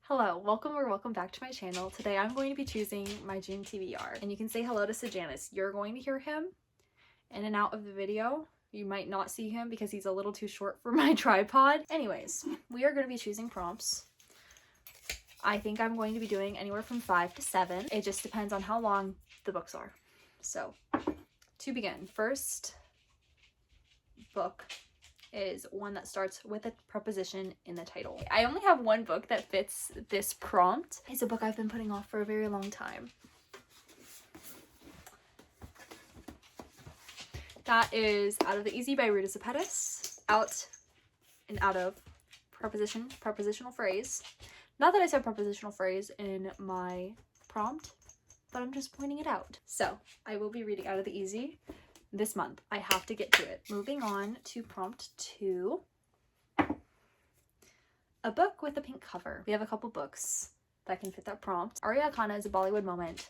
Hello, welcome or welcome back to my channel. Today I'm going to be choosing my June TBR, and you can say hello to Sejanus. You're going to hear him in and out of the video. You might not see him because he's a little too short for my tripod. Anyways, we are going to be choosing prompts. I think I'm going to be doing anywhere from 5 to 7. It just depends on how long the books are. So, to begin, first book is one that starts with a preposition in the title. I only have one book that fits this prompt. It's a book I've been putting off for a very long time. That is Out of the Easy by Rita Zepetis. Out and out of prepositional phrase. Not that I said prepositional phrase in my prompt, but I'm just pointing it out. So I will be reading Out of the Easy this month. I have to get to it. Moving on to prompt 2. A book with a pink cover. We have a couple books that can fit that prompt. Arya Khanna's A Bollywood Moment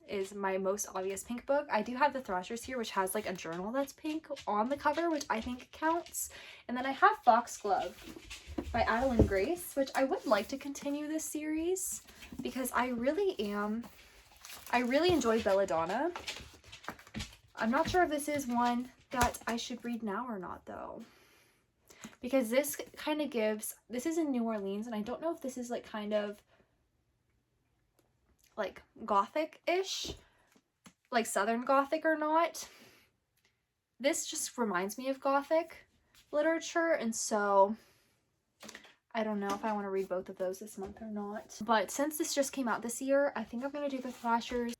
is my most obvious pink book. I do have The Thrashers here, which has like a journal that's pink on the cover, which I think counts. And then I have Foxglove by Adeline Grace, which I would like to continue this series because I really enjoy Belladonna. I'm not sure if this is one that I should read now or not, though. Because this kind of gives... This is in New Orleans, and I don't know if this is, like, kind of, like, Gothic-ish. Like, Southern Gothic or not. This just reminds me of Gothic literature, and so... I don't know if I want to read both of those this month or not. But since this just came out this year, I think I'm going to do The Thrashers.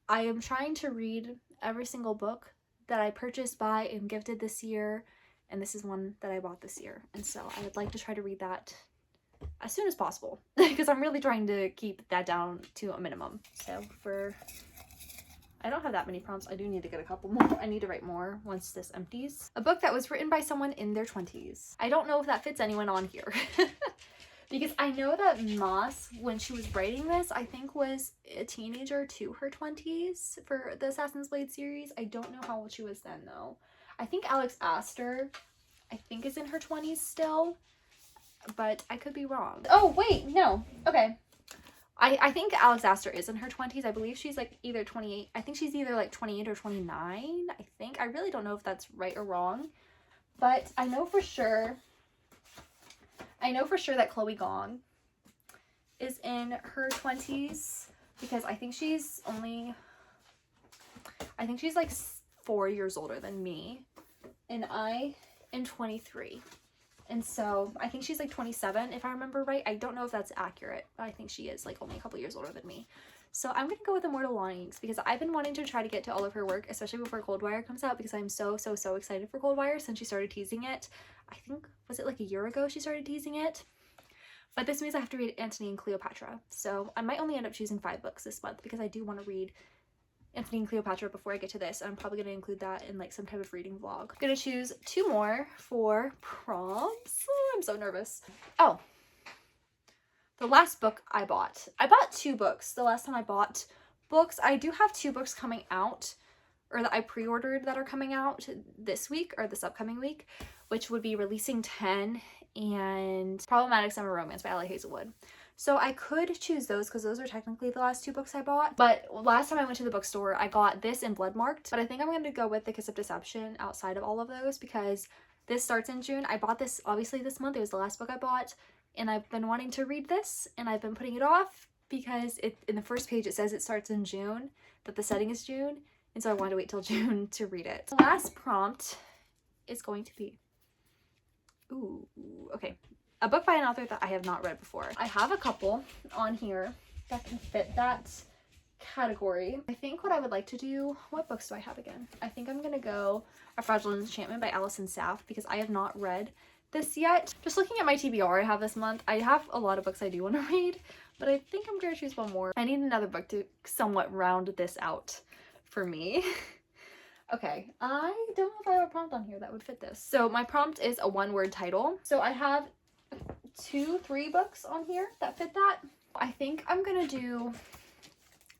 I am trying to read every single book that I purchased, buy, and gifted this year, and this is one that I bought this year, and so I would like to try to read that as soon as possible because I'm really trying to keep that down to a minimum. So I don't have that many prompts. I do need to get a couple more. I need to write more once this empties. A book that was written by someone in their 20s. I don't know if that fits anyone on here. Because I know that Moss, when she was writing this, I think was a teenager to her 20s for the Assassin's Blade series. I don't know how old she was then, though. I think Alex Astor, is in her 20s still, but I could be wrong. Oh, wait, no. Okay. I think Alex Astor is in her 20s. I believe she's, like, either 28. I think she's either, like, 28 or 29, I think. I really don't know if that's right or wrong, but I know for sure that Chloe Gong is in her 20s because I think she's like 4 years older than me, and I am 23. And so I think she's like 27 if I remember right. I don't know if that's accurate, but I think she is like only a couple years older than me. So I'm going to go with Immortal Longings because I've been wanting to try to get to all of her work, especially before Coldwire comes out, because I'm so excited for Coldwire since she started teasing it. I think, was it like a year ago she started teasing it? But this means I have to read Antony and Cleopatra. So I might only end up choosing 5 books this month because I do want to read Antony and Cleopatra before I get to this. And I'm probably going to include that in like some type of reading vlog. I'm going to choose 2 more for prompts. Oh, I'm so nervous. Oh, the last book I bought 2 books. The last time I bought books, I do have 2 books coming out, or that I pre-ordered that are coming out this week or this upcoming week, which would be Releasing 10 and Problematic Summer Romance by L.A. Hazelwood. So I could choose those because those are technically the last 2 books I bought. But last time I went to the bookstore, I got this in Bloodmarked. But I think I'm going to go with The Kiss of Deception outside of all of those because this starts in June. I bought this obviously this month. It was the last book I bought. And I've been wanting to read this and I've been putting it off because in the first page it says it starts in June, that the setting is June. And so I wanted to wait till June to read it. The last prompt is going to be... Ooh, okay. A book by an author that I have not read before. I have a couple on here that can fit that category. I think what I would like to do... What books do I have again? I think I'm going to go A Fragile Enchantment by Alison Saff because I have not read this yet. Just looking at my TBR I have this month, I have a lot of books I do want to read, but I think I'm going to choose one more. I need another book to somewhat round this out for me. Okay, I don't know if I have a prompt on here that would fit this. So my prompt is a 1-word title. So I have 2-3 books on here that fit that. I think I'm gonna do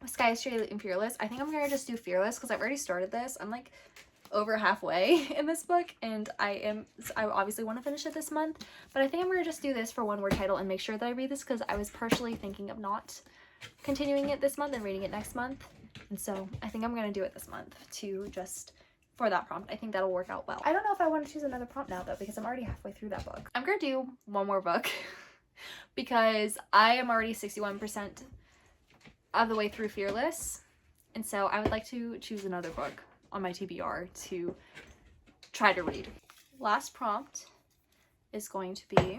Sky is Straight and Fearless. I think I'm gonna just do Fearless because I've already started this. I'm like over halfway in this book, and I obviously want to finish it this month, but I think I'm going to just do this for one word title and make sure that I read this, because I was partially thinking of not continuing it this month and reading it next month, and so I think I'm going to do it this month to just for that prompt. I think that'll work out well. I don't know if I want to choose another prompt now though, because I'm already halfway through that book. I'm going to do one more book because I am already 61% of the way through Fearless, and so I would like to choose another book on my TBR to try to read. Last prompt is going to be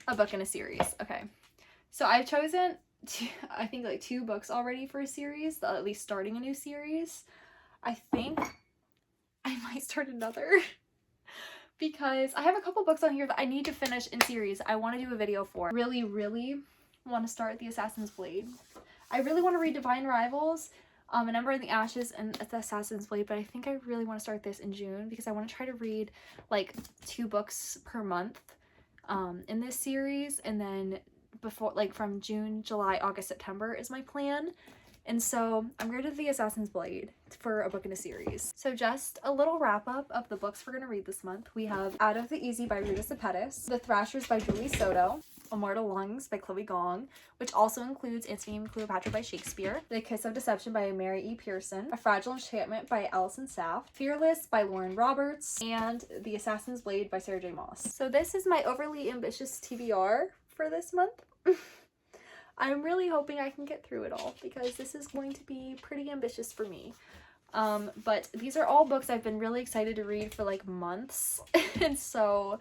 a book in a series. Okay, so I've chosen I think like 2 books already for a series, at least starting a new series. I think I might start another because I have a couple books on here that I need to finish in series I want to do a video for. Really want to start The Assassin's Blade. I really want to read Divine Rivals, An Ember in the Ashes, and The Assassin's Blade, but I think I really want to start this in June because I want to try to read like 2 books per month in this series, and then before, like from June, July, August, September is my plan. And so I'm going to do The Assassin's Blade for a book in a series. So just a little wrap up of the books we're going to read this month. We have Out of the Easy by Rita Sepetys, The Thrashers by Julie Soto, Immortal Lungs by Chloe Gong, which also includes Antony and Cleopatra by Shakespeare, The Kiss of Deception by Mary E. Pearson, A Fragile Enchantment by Alison Saff, Fearless by Lauren Roberts, and The Assassin's Blade by Sarah J. Maas. So this is my overly ambitious TBR for this month. I'm really hoping I can get through it all because this is going to be pretty ambitious for me. But these are all books I've been really excited to read for like months, and so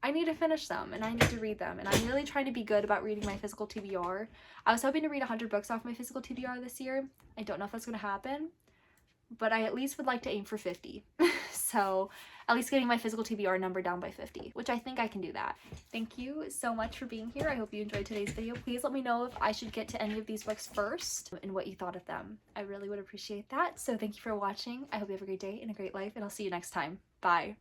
I need to finish them and I need to read them, and I'm really trying to be good about reading my physical TBR. I was hoping to read 100 books off my physical TBR this year. I don't know if that's going to happen, but I at least would like to aim for 50. So at least getting my physical TBR number down by 50, which I think I can do that. Thank you so much for being here. I hope you enjoyed today's video. Please let me know if I should get to any of these books first and what you thought of them. I really would appreciate that. So thank you for watching. I hope you have a great day and a great life, and I'll see you next time. Bye.